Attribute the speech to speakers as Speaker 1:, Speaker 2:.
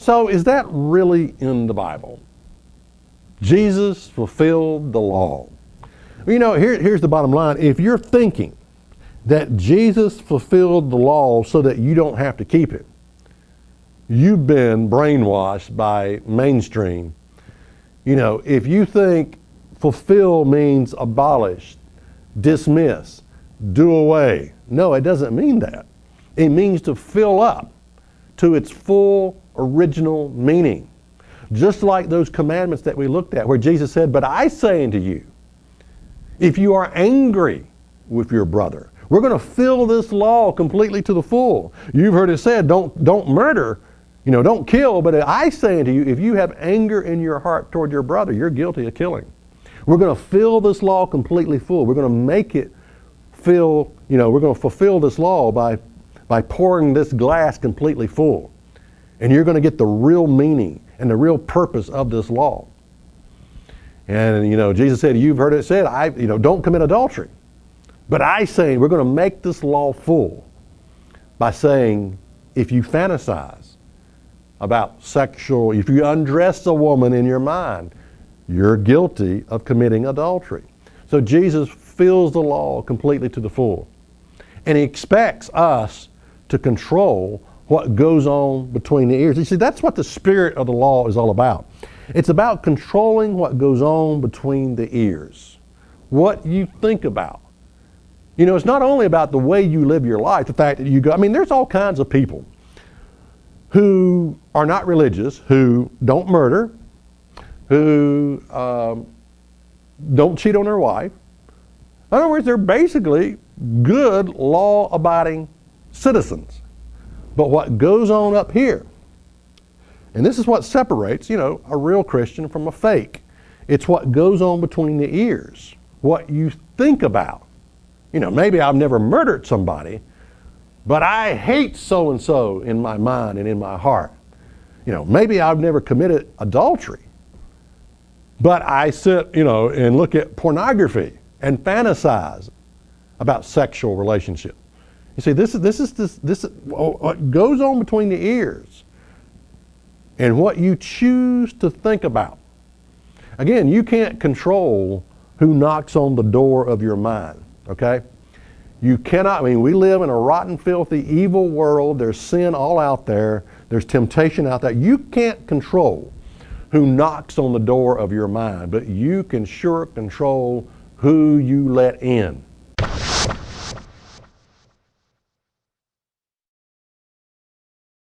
Speaker 1: So is that really in the Bible? Jesus fulfilled the law. You know, here's the bottom line. If you're thinking that Jesus fulfilled the law so that you don't have to keep it, you've been brainwashed by mainstream. You know, if you think fulfill means abolish, dismiss, do away, no, it doesn't mean that. It means to fill up to its full original meaning. Just like those commandments that we looked at where Jesus said, but I say unto you, if you are angry with your brother, we're going to fill this law completely to the full. You've heard it said, don't murder, you know, don't kill, but I say unto you, if you have anger in your heart toward your brother, you're guilty of killing. We're going to fill this law completely full. We're going to make it fill, you know, we're going to fulfill this law by pouring this glass completely full. And you're going to get the real meaning and the real purpose of this law. And, you know, Jesus said, you've heard it said, don't commit adultery. But I say, we're going to make this law full by saying, if you fantasize about sexual, if you undress a woman in your mind, you're guilty of committing adultery. So Jesus fills the law completely to the full. And he expects us to control what goes on between the ears. You see, that's what the spirit of the law is all about. It's about controlling what goes on between the ears, what you think about. You know, it's not only about the way you live your life, the fact that you go, I mean, there's all kinds of people who are not religious, who don't murder, who don't cheat on their wife. In other words, they're basically good, law-abiding citizens. But what goes on up here, and this is what separates, you know, a real Christian from a fake. It's what goes on between the ears, what you think about. You know, maybe I've never murdered somebody, but I hate so-and-so in my mind and in my heart. You know, maybe I've never committed adultery, but I sit, you know, and look at pornography and fantasize about sexual relationships. You see, this is what goes on between the ears and what you choose to think about. Again, you can't control who knocks on the door of your mind, okay? You cannot, I mean, we live in a rotten, filthy, evil world. There's sin all out there. There's temptation out there. You can't control who knocks on the door of your mind, but you can sure control who you let in.